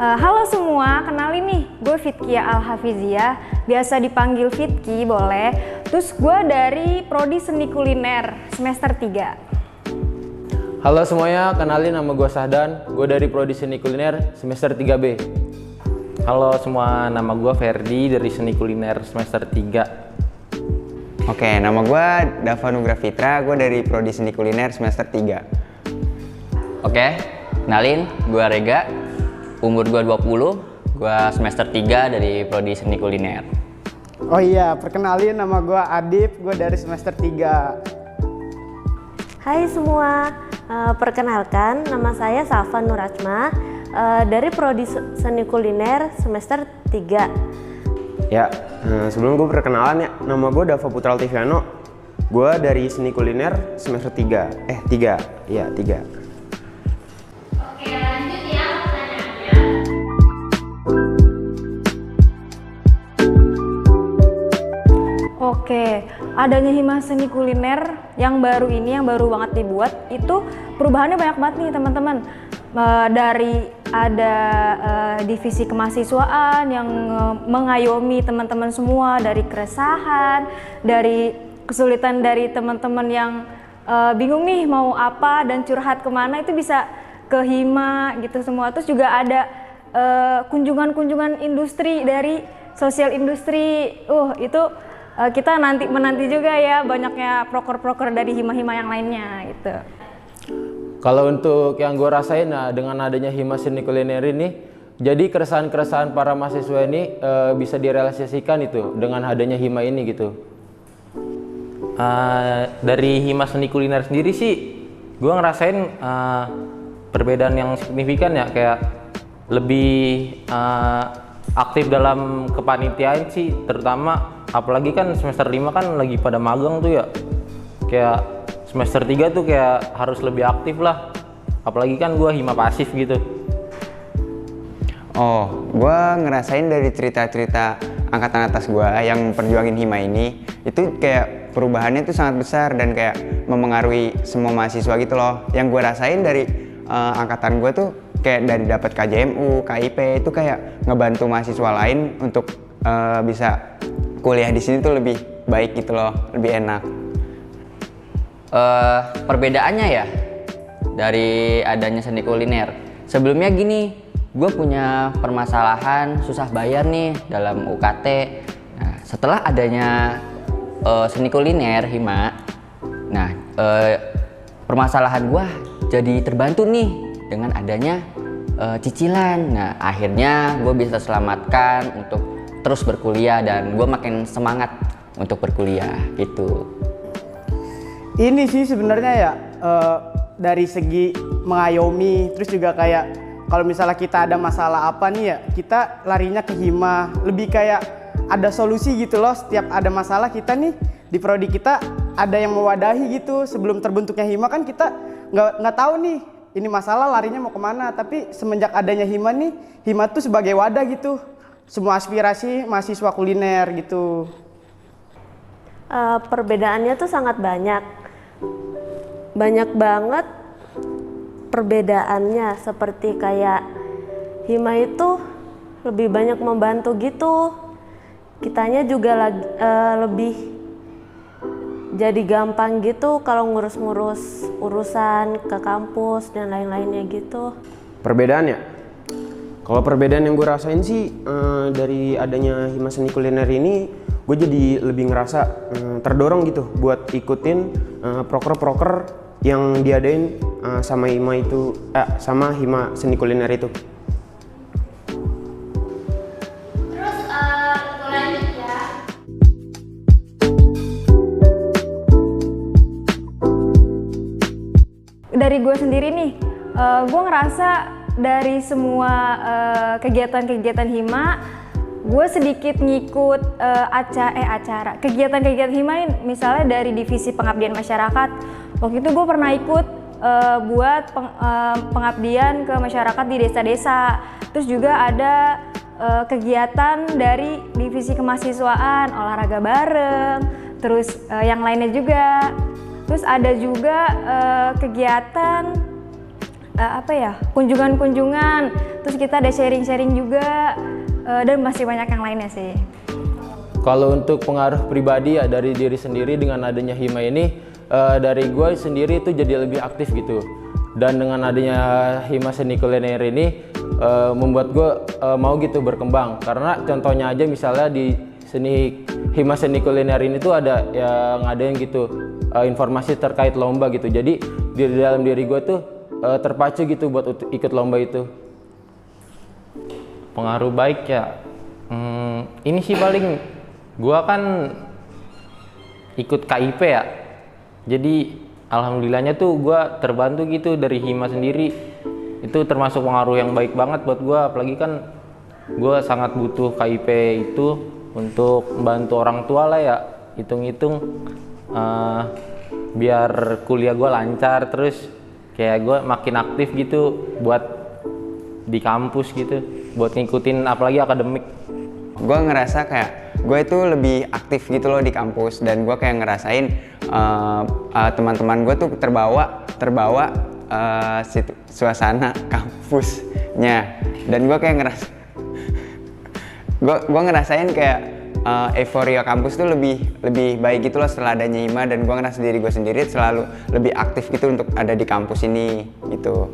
Halo semua, kenalin nih, gue Fitkia Al-Hafizia, biasa dipanggil Fitki boleh. Terus gue dari Prodi Seni Kuliner semester 3. Halo semuanya, kenalin nama gue Sahdan, gue dari Prodi Seni Kuliner semester 3B. Halo semua, nama gue Ferdi dari Seni Kuliner semester 3. Oke, nama gue Dava Nugra Fitra, gue dari Prodi Seni Kuliner semester 3. Oke, kenalin, gue Rega, umur gue 20, gue semester 3 dari Prodi Seni Kuliner. Oh iya, perkenalin nama gue Adip, gue dari semester 3. Hai semua, perkenalkan nama saya Safa Nurajma dari Prodi Seni Kuliner semester 3. Ya, sebelum gue perkenalan ya, nama gue Dava Putra Altiviano. Gue dari Seni Kuliner semester 3. 3. Iya, 3. Oke, lanjut ya pertanyaannya. Oke, adanya Hima Seni Kuliner yang baru ini, yang baru banget dibuat, itu perubahannya banyak banget nih teman-teman. Dari ada divisi kemahasiswaan yang mengayomi teman-teman semua, dari keresahan, dari kesulitan dari teman-teman yang bingung nih mau apa dan curhat kemana, itu bisa ke Hima gitu semua. Terus juga ada kunjungan-kunjungan industri dari sosial industri. Itu kita menanti juga ya banyaknya proker-proker dari Hima-Hima yang lainnya gitu. Kalau untuk yang gue rasain, dengan adanya Hima Seni Kuliner ini, jadi keresahan-keresahan para mahasiswa ini bisa direalisasikan itu dengan adanya Hima ini gitu. Dari Hima Seni Kuliner sendiri sih, gue ngerasain perbedaan yang signifikan ya, kayak lebih aktif dalam kepanitiaan sih, terutama apalagi kan semester 5 kan lagi pada magang tuh ya, kayak semester 3 tuh kayak harus lebih aktif lah, apalagi kan gue Hima pasif gitu. Oh, gue ngerasain dari cerita-cerita angkatan atas gue yang perjuangin Hima ini, itu kayak perubahannya tuh sangat besar dan kayak memengaruhi semua mahasiswa gitu loh. Yang gue rasain dari angkatan gue tuh kayak dari dapat KJMU, KIP, itu kayak ngebantu mahasiswa lain untuk bisa kuliah di sini tuh lebih baik gitu loh, lebih enak. Perbedaannya ya dari adanya seni kuliner. Sebelumnya gini, gue punya permasalahan susah bayar nih dalam UKT. Nah, setelah adanya seni kuliner Hima, nah permasalahan gue jadi terbantu nih dengan adanya cicilan. Nah, akhirnya gue bisa selamatkan untuk terus berkuliah dan gue makin semangat untuk berkuliah gitu. Ini sih sebenarnya ya dari segi mengayomi, terus juga kayak kalau misalnya kita ada masalah apa nih ya, kita larinya ke Hima, lebih kayak ada solusi gitu loh. Setiap ada masalah kita nih di prodi kita ada yang mewadahi gitu. Sebelum terbentuknya Hima kan kita nggak tahu nih ini masalah larinya mau kemana, tapi semenjak adanya Hima nih, Hima tuh sebagai wadah gitu, semua aspirasi mahasiswa kuliner gitu. Perbedaannya tuh sangat banyak banget perbedaannya, seperti kayak Hima itu lebih banyak membantu gitu, kitanya juga lebih jadi gampang gitu kalau ngurus-ngurus urusan ke kampus dan lain-lainnya gitu. Perbedaannya? Kalau perbedaan yang gue rasain sih dari adanya Hima Seni Kuliner ini, gue jadi lebih ngerasa terdorong gitu buat ikutin proker-proker yang diadain sama Hima itu, sama Hima Seni Kuliner itu. Terus lanjut ya. Dari gue sendiri nih, gue ngerasa dari semua kegiatan-kegiatan Hima, gue sedikit ngikut kegiatan-kegiatan Hima ini, misalnya dari divisi pengabdian masyarakat. Waktu itu gue pernah ikut buat pengabdian ke masyarakat di desa-desa. Terus juga ada kegiatan dari divisi kemahasiswaan, olahraga bareng, terus yang lainnya juga. Terus ada juga kegiatan kunjungan-kunjungan, terus kita ada sharing-sharing juga, dan masih banyak yang lainnya sih. Kalau untuk pengaruh pribadi ya dari diri sendiri dengan adanya Hima ini, dari gue sendiri itu jadi lebih aktif gitu. Dan dengan adanya Hima Seni Kuliner ini membuat gue mau gitu berkembang. Karena contohnya aja misalnya di Hima Seni Kuliner ini tuh ada yang ngadain gitu informasi terkait lomba gitu. Jadi di dalam diri gue tuh terpacu gitu buat ikut lomba itu. Pengaruh baik ya, ini sih paling gua kan ikut KIP ya, jadi alhamdulillahnya tuh gua terbantu gitu dari Hima sendiri. Itu termasuk pengaruh yang baik banget buat gua, apalagi kan gua sangat butuh KIP itu untuk membantu orang tua lah ya, hitung-hitung biar kuliah gua lancar, terus kayak gua makin aktif gitu buat di kampus gitu, buat ngikutin apalagi akademik. Gue ngerasa kayak gue itu lebih aktif gitu loh di kampus, dan gue kayak ngerasain teman-teman gue tuh terbawa suasana kampusnya, dan gue kayak gue ngerasain kayak euforia kampus tuh lebih baik gitu loh setelah adanya Hima, dan gue ngerasa diri gue sendiri selalu lebih aktif gitu untuk ada di kampus ini gitu.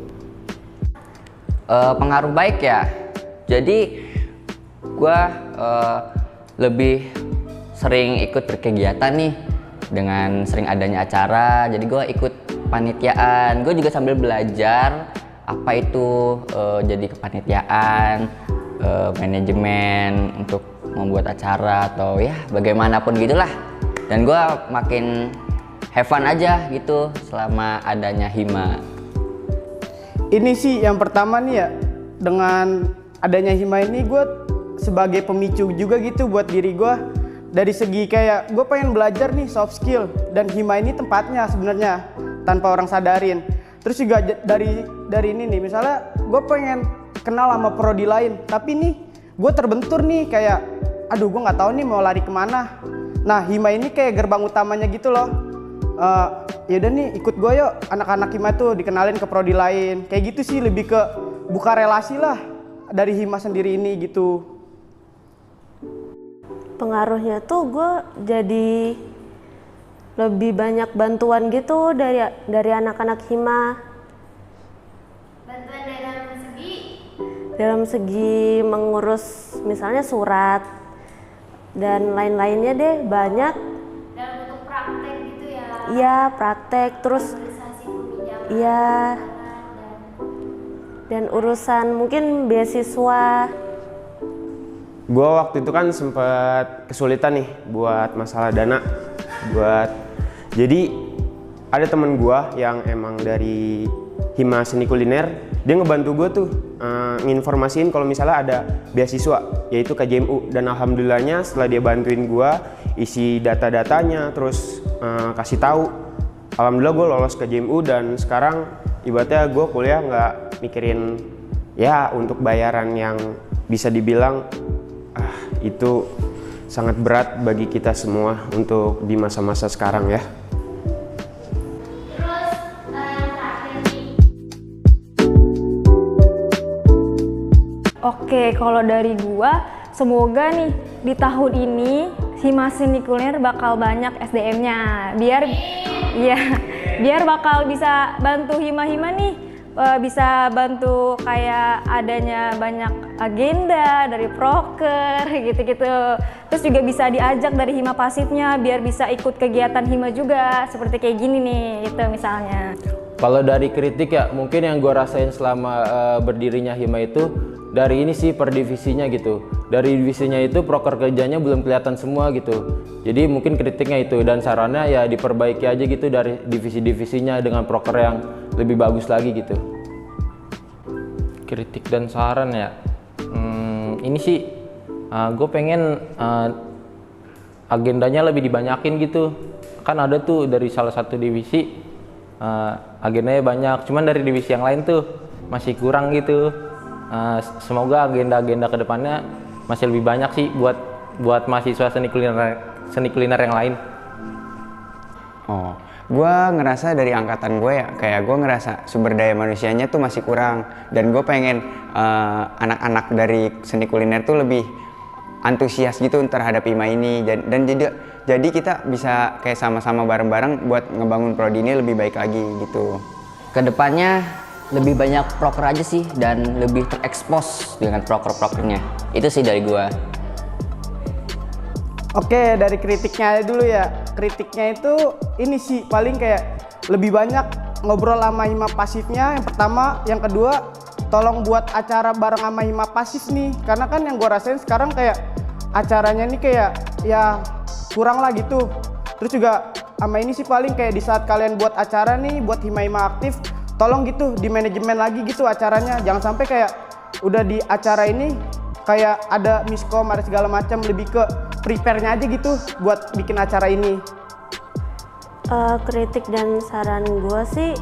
Pengaruh baik ya, jadi gue lebih sering ikut berkegiatan nih dengan sering adanya acara. Jadi gue ikut panitiaan, gue juga sambil belajar apa itu jadi kepanitiaan, manajemen untuk membuat acara atau ya bagaimanapun gitulah. Dan gue makin have fun aja gitu selama adanya Hima. Ini sih yang pertama nih ya, dengan adanya Hima ini gue sebagai pemicu juga gitu buat diri gue. Dari segi kayak gue pengen belajar nih soft skill, dan Hima ini tempatnya sebenarnya tanpa orang sadarin. Terus juga dari ini nih, misalnya gue pengen kenal sama prodi lain, tapi nih gue terbentur nih kayak aduh gue nggak tahu nih mau lari kemana. Nah Hima ini kayak gerbang utamanya gitu loh. Yaudah nih ikut gue yuk, anak-anak Hima tuh dikenalin ke prodi lain. Kayak gitu sih, lebih ke buka relasi lah dari Hima sendiri ini gitu. Pengaruhnya tuh gue jadi lebih banyak bantuan gitu dari anak-anak Hima. Bantuan dalam segi? Dalam segi mengurus misalnya surat dan lain-lainnya deh, banyak. Dalam bentuk praktek gitu ya? Iya, praktek, terus iya, dan urusan mungkin beasiswa. Gue waktu itu kan sempat kesulitan nih buat masalah dana. Jadi ada temen gue yang emang dari Hima Seni Kuliner, dia ngebantu gue tuh nginformasiin kalau misalnya ada beasiswa, yaitu KJMU. Dan alhamdulillahnya setelah dia bantuin gue isi data-datanya, terus kasih tahu, alhamdulillah gue lolos KJMU, dan sekarang ibaratnya gue kuliah nggak mikirin ya untuk bayaran yang bisa dibilang itu sangat berat bagi kita semua untuk di masa-masa sekarang ya. Terus terakhir nih. Oke, kalau dari gua, semoga nih di tahun ini Hima Seni Kuliner bakal banyak SDM-nya, biar bakal bisa bantu Hima-Hima nih, bisa bantu kayak adanya banyak agenda dari proker gitu-gitu. Terus juga bisa diajak dari Hima pasifnya biar bisa ikut kegiatan Hima juga, seperti kayak gini nih gitu misalnya. Kalau dari kritik ya, mungkin yang gue rasain selama berdirinya Hima itu dari ini sih per divisinya gitu. Dari divisinya itu proker kerjanya belum kelihatan semua gitu. Jadi mungkin kritiknya itu, dan sarannya ya diperbaiki aja gitu dari divisi-divisinya dengan proker yang lebih bagus lagi gitu. Kritik dan saran ya, ini sih gue pengen agendanya lebih dibanyakin gitu. Kan ada tuh dari salah satu divisi agendanya banyak, cuman dari divisi yang lain tuh masih kurang gitu. Semoga agenda-agenda kedepannya masih lebih banyak sih buat mahasiswa seni kuliner yang lain. Oh, gue ngerasa dari angkatan gue ya, kayak gue ngerasa sumber daya manusianya tuh masih kurang, dan gue pengen anak-anak dari seni kuliner tuh lebih antusias gitu terhadap hima ini, dan jadi kita bisa kayak sama-sama bareng-bareng buat ngebangun prodi ini lebih baik lagi gitu. Kedepannya lebih banyak proker aja sih dan lebih terekspos dengan proker-prokernya. Itu sih dari gua. Oke, dari kritiknya dulu ya. Kritiknya itu ini sih paling kayak lebih banyak ngobrol sama hima pasifnya yang pertama, yang kedua tolong buat acara bareng sama hima pasif nih, karena kan yang gue rasain sekarang kayak acaranya nih kayak ya kurang lah gitu. Terus juga sama ini sih paling kayak di saat kalian buat acara nih buat hima-hima aktif, tolong gitu di manajemen lagi gitu acaranya, jangan sampai kayak udah di acara ini kayak ada miskom, ada segala macam, lebih ke prepare-nya aja gitu buat bikin acara ini. Kritik dan saran gue sih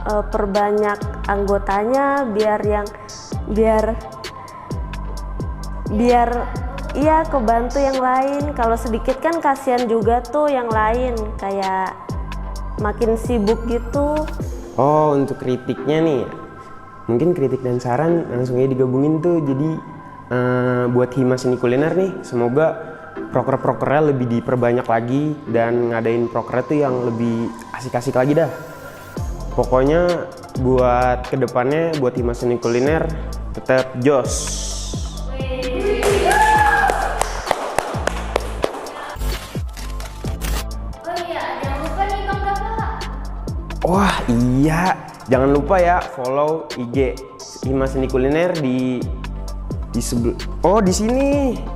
perbanyak anggotanya biar iya kebantu yang lain. Kalau sedikit kan kasihan juga tuh yang lain, kayak makin sibuk gitu. Oh, untuk kritiknya nih, mungkin kritik dan saran langsung aja digabungin tuh. Jadi buat hima seni kuliner nih, semoga proker-prokernya lebih diperbanyak lagi dan ngadain prokernya tuh yang lebih asik-asik lagi dah. Pokoknya buat kedepannya buat hima seni kuliner tetap jos. Oh iya, jangan lupa nih Bang Dava. Wah iya, jangan lupa ya follow IG Hima Seni Kuliner di di sini.